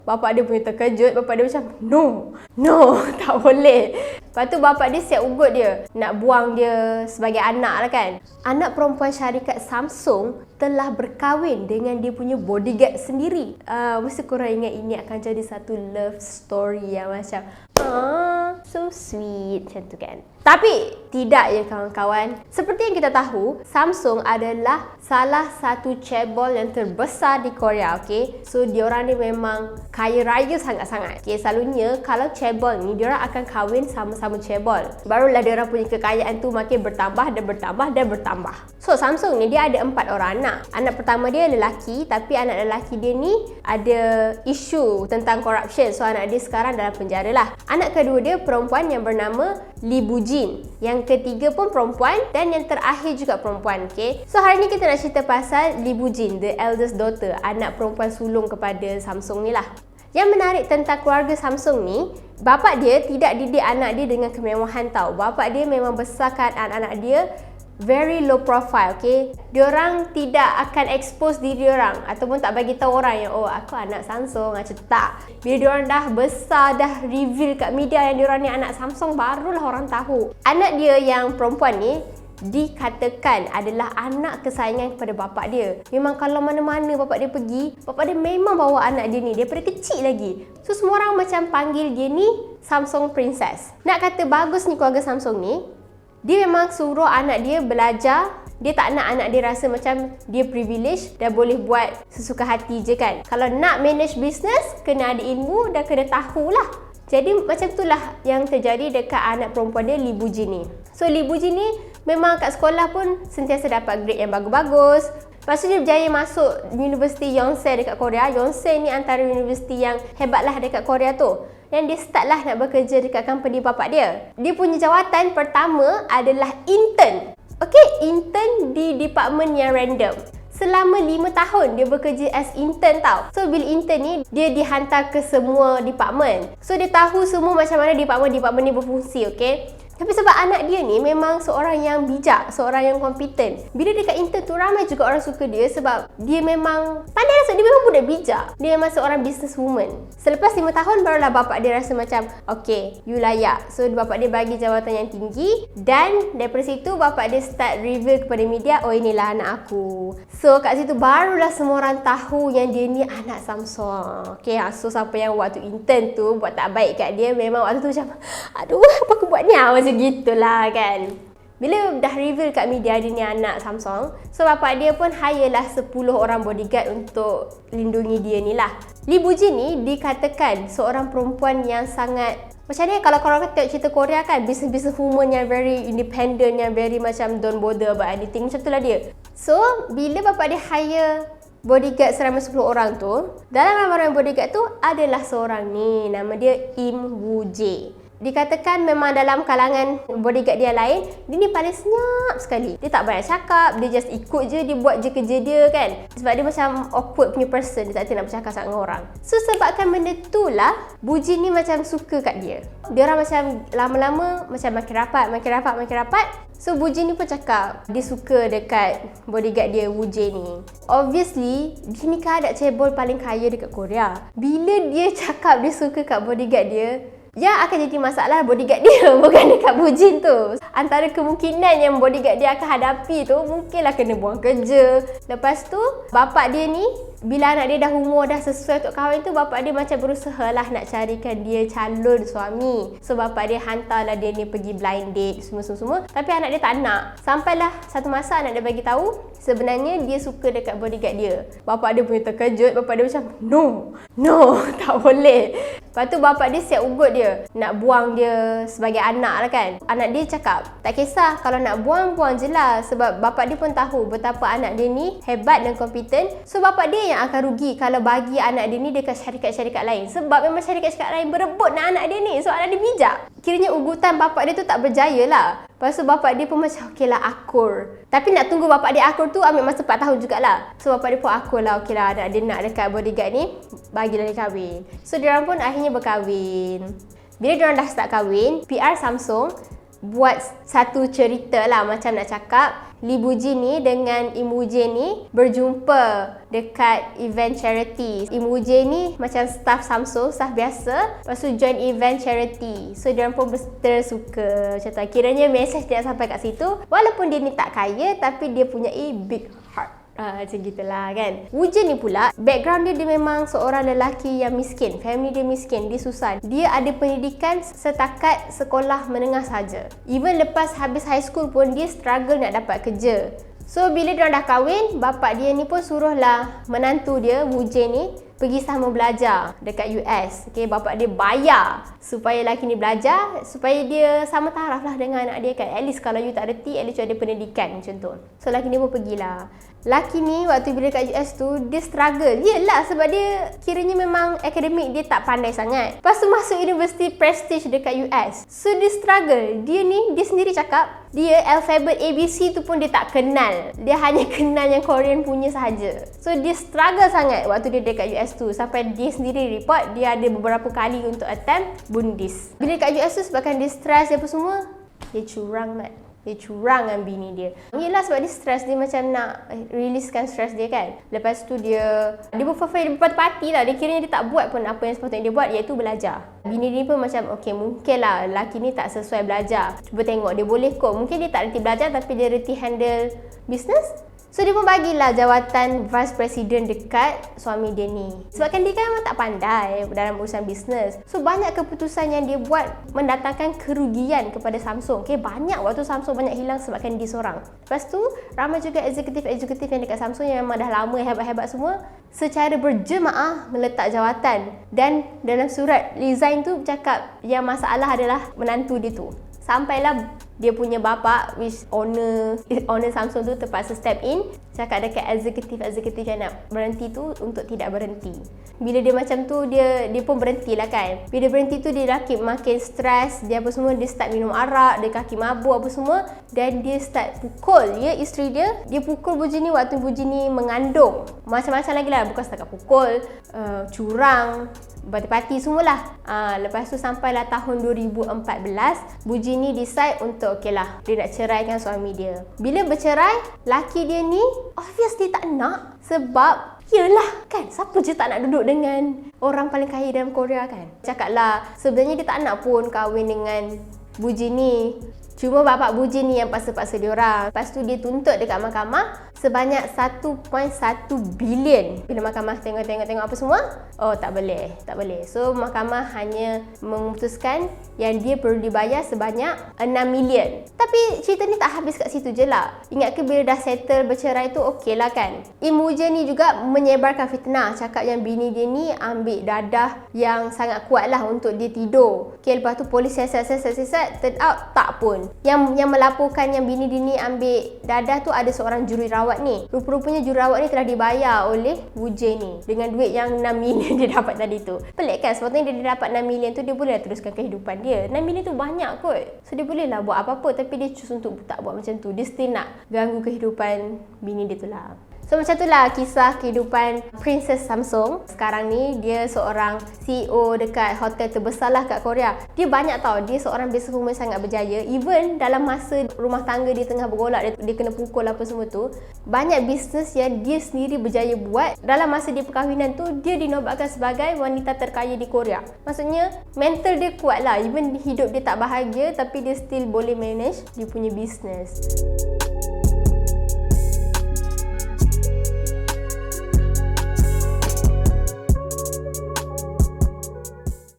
Bapak dia punya terkejut, bapak dia macam, no, tak boleh. Lepas tu bapak dia siap ugut dia, nak buang dia sebagai anak lah kan. Anak perempuan syarikat Samsung telah berkahwin dengan dia punya bodyguard sendiri. Mesti korang ingat ini akan jadi satu love story yang macam, so sweet macam tu kan. Tapi tidak ya kawan-kawan. Seperti yang kita tahu, Samsung adalah salah satu chaebol yang terbesar di Korea, okay? So diorang ni memang kaya raya sangat-sangat. Okay, selalunya kalau chaebol ni diorang akan kahwin sama-sama chaebol. Barulah diorang punya kekayaan tu makin bertambah dan bertambah dan bertambah. So Samsung ni dia ada 4 orang anak. Anak pertama dia lelaki, tapi anak lelaki dia ni ada isu tentang corruption. So anak dia sekarang dalam penjara lah. Anak kedua dia perempuan yang bernama Lee Bujin. Yang ketiga pun perempuan dan yang terakhir juga perempuan, okay? So hari ni kita nak cerita pasal Lee Bujin, the eldest daughter, anak perempuan sulung kepada Samsung ni lah. Yang menarik tentang keluarga Samsung ni, bapak dia tidak didik anak dia dengan kemewahan tau. Bapak dia memang besarkan anak-anak dia very low profile, okay? Diorang tidak akan expose diri diorang ataupun tak bagi tahu orang yang, oh aku anak Samsung, macam tak. Bila diorang dah besar, dah reveal kat media yang diorang ni anak Samsung, barulah orang tahu. Anak dia yang perempuan ni dikatakan adalah anak kesayangan kepada bapak dia. Memang kalau mana-mana bapak dia pergi, bapak dia memang bawa anak dia ni daripada kecil lagi. So semua orang macam panggil dia ni Samsung Princess. Nak kata bagus ni keluarga Samsung ni, dia memang suruh anak dia belajar. Dia tak nak anak dia rasa macam dia privilege dan boleh buat sesuka hati je kan. Kalau nak manage business, kena ada ilmu dan kena tahulah. Jadi macam itulah yang terjadi dekat anak perempuan dia, Lee Bujin ni. So Lee Bujin ni memang kat sekolah pun sentiasa dapat grade yang bagus-bagus. Lepas tu dia berjaya masuk Universiti Yonsei dekat Korea. Yonsei ni antara universiti yang hebat lah dekat Korea tu. Dan dia start lah nak bekerja dekat company bapak dia. Dia punya jawatan pertama adalah intern. Okay, intern di department yang random. Selama 5 tahun dia bekerja as intern tau. So bila intern ni, dia dihantar ke semua department. So dia tahu semua macam mana department ni berfungsi, okay? Tapi sebab anak dia ni memang seorang yang bijak, seorang yang kompeten. Bila dekat intern tu, ramai juga orang suka dia sebab dia memang pandai rasa, dia memang budak bijak. Dia memang seorang businesswoman. Selepas 5 tahun, barulah bapak dia rasa macam, okay, you layak. So bapak dia bagi jawatan yang tinggi. Dan daripada situ, bapak dia start reveal kepada media, oh inilah anak aku. So kat situ barulah semua orang tahu yang dia ni anak Samsung. Okay, so siapa yang waktu intern tu buat tak baik kat dia, memang waktu tu macam, aduh, apa aku buat ni? Macam gitulah kan. Bila dah reveal kat media dia ni anak Samsung, so bapak dia pun hire lah 10 orang bodyguard untuk lindungi dia ni lah. Lee Bujin ni dikatakan seorang perempuan yang sangat, macam ni kalau korang tengok cerita Korea kan, business woman yang very independent, yang very macam don't bother about anything, macam tu lah dia. So bila bapak dia hire bodyguard seramai 10 orang tu, dalam ramai bodyguard tu adalah seorang ni, nama dia Im Woo Jae. Dikatakan memang dalam kalangan bodyguard dia lain, dia ni paling senyap sekali. Dia tak banyak cakap, dia just ikut je, dia buat je kerja dia kan. Sebab dia macam awkward punya person, dia tak nak bercakap sangat dengan orang. So sebabkan benda tu lah, Bujin ni macam suka kat dia. Dia orang macam lama-lama macam makin rapat. So Bujin ni pun cakap dia suka dekat bodyguard dia, Woo Jae ni. Obviously, dia ni kan ada cebol paling kaya dekat Korea. Bila dia cakap dia suka kat bodyguard dia, yang akan jadi masalah bodyguard dia, bukan dekat Bujin tu. Antara kemungkinan yang bodyguard dia akan hadapi tu, mungkinlah kena buang kerja. Lepas tu, bapak dia ni, bila anak dia dah umur dah sesuai untuk kahwin tu, bapak dia macam berusaha lah nak carikan dia calon suami. So bapak dia hantarlah dia ni pergi blind date semua. Tapi anak dia tak nak. Sampailah satu masa anak dia bagi tahu sebenarnya dia suka dekat bodyguard dia. Bapak dia punya terkejut, bapak dia macam, no, tak boleh. Lepas tu bapak dia siap ugut dia, nak buang dia sebagai anak lah kan. Anak dia cakap, tak kisah, kalau nak buang je lah. Sebab bapak dia pun tahu betapa anak dia ni hebat dan kompeten. So bapak dia yang akan rugi kalau bagi anak dia ni dekat syarikat-syarikat lain. Sebab memang syarikat-syarikat lain berebut nak anak dia ni. So anak dia bijak. Kiranya ugutan bapak dia tu tak berjaya lah. Lepas tu bapak dia pun macam, okey lah akur. Tapi nak tunggu bapak dia akur tu ambil masa 4 tahun jugalah. So bapak dia pun akur lah, okey lah anak dia nak dekat bodyguard ni, bagilah dia kahwin. So diorang pun akhirnya berkahwin. Bila diorang dah start kahwin, PR Samsung buat satu cerita lah, macam nak cakap Lee Boo-ji ni dengan Im Woo-jae ni berjumpa dekat event charity. Im Woo-jae ni macam staff Samsung, staff biasa, lepas tu join event charity. So diorang pun tersuka macam tu. Kiranya mesej dia sampai kat situ, walaupun dia ni tak kaya tapi dia punya big heart. Macam gitulah kan. Woo-jae ni pula, background dia memang seorang lelaki yang miskin. Family dia miskin, dia susah. Dia ada pendidikan setakat sekolah menengah saja. Even lepas habis high school pun dia struggle nak dapat kerja. So bila dia dah kahwin, bapak dia ni pun suruhlah menantu dia, Woo-jae ni, pergi sama belajar dekat US. Okay, bapak dia bayar supaya lelaki ni belajar, supaya dia sama taraf lah dengan anak dia kan. At least kalau you tak reti, at least you ada pendidikan macam tu. So lelaki ni pun pergilah. Lelaki ni waktu bila dekat US tu, dia struggle. Yelah, sebab dia kiranya memang akademik dia tak pandai sangat. Lepas tu masuk universiti prestige dekat US. So dia struggle. Dia sendiri cakap, dia alfabet ABC tu pun dia tak kenal. Dia hanya kenal yang Korean punya sahaja. So dia struggle sangat waktu dia dekat US tu. Sampai dia sendiri report, dia ada beberapa kali untuk attempt bunuh diri. Bila dekat US tu sebabkan dia stress apa semua, dia curang mat. Dia curang dengan bini dia. Yelah, sebab dia stres, dia macam nak releasekan stres dia kan. Lepas tu dia berfafai, dia berpati lah. Dia kiranya dia tak buat pun apa yang sepatutnya dia buat, iaitu belajar. Bini dia pun macam, okay, mungkin lah lelaki ni tak sesuai belajar. Cuba tengok, dia boleh kot. Mungkin dia tak reti belajar tapi dia reti handle business. So dia pun bagilah jawatan Vice President dekat suami dia ni. Sebabkan dia kan memang tak pandai dalam urusan bisnes. So banyak keputusan yang dia buat mendatangkan kerugian kepada Samsung. Okay, banyak waktu Samsung banyak hilang sebabkan dia seorang. Lepas tu ramai juga eksekutif yang dekat Samsung yang memang dah lama hebat-hebat semua, secara berjemaah meletak jawatan. Dan dalam surat resign tu cakap yang masalah adalah menantu dia tu. Sampailah dia punya bapa, which owner Samsung tu terpaksa step in, cakap dekat eksekutif yang nak berhenti tu untuk tidak berhenti. Bila dia macam tu, dia pun berhenti lah kan. Bila berhenti tu dia makin stres, dia apa semua, dia start minum arak, dia kaki mabuk apa semua, dan dia start pukul isteri dia. Dia pukul Boo-ji ni waktu Boo-ji ni mengandung. Macam-macam lagi lah, bukan setakat pukul, curang, bati-bati semualah. Lepas tu sampailah tahun 2014, Boo-ji ni decide untuk okey lah, dia nak ceraikan suami dia. Bila bercerai, laki dia ni obviously tak nak. Sebab yelah kan, siapa je tak nak duduk dengan orang paling kaya dalam Korea kan. Cakaplah sebenarnya dia tak nak pun kahwin dengan Boo-ji ni. Cuma bapak Boo-ji ni yang paksa-paksa dia orang. Lepas tu dia tuntut dekat mahkamah sebanyak 1.1 bilion. Bila mahkamah tengok apa semua, oh tak boleh. So mahkamah hanya memutuskan yang dia perlu dibayar sebanyak 6 million. Tapi cerita ni tak habis kat situ je lah. Ingat ke bila dah settle bercerai tu okey lah kan. Im Woo-jae ni juga menyebarkan fitnah, cakap yang bini dia ni ambil dadah yang sangat kuat lah untuk dia tidur. Okay, lepas tu polis siasat, turn out tak pun. Yang melaporkan yang bini dia ni ambil dadah tu ada seorang jururawat ni. Rupa-rupanya jururawat ni telah dibayar oleh Woo-jae ni dengan duit yang 6 million dia dapat tadi tu. Pelik kan? Sepatutnya dia dapat 6 million tu, dia boleh teruskan kehidupan dia. 6 million tu banyak kot. So dia boleh lah buat apa-apa, tapi dia choose untuk tak buat macam tu. Dia still nak ganggu kehidupan bini dia tu lah. So macam itulah kisah kehidupan Princess Samsung. Sekarang ni dia seorang CEO dekat hotel terbesar lah kat Korea. Dia banyak tau, dia seorang businesswoman sangat berjaya. Even dalam masa rumah tangga dia tengah bergolak, dia kena pukul apa semua tu, banyak bisnes yang dia sendiri berjaya buat. Dalam masa dia perkahwinan tu, dia dinobatkan sebagai wanita terkaya di Korea. Maksudnya mental dia kuat lah. Even hidup dia tak bahagia, tapi dia still boleh manage dia punya bisnes.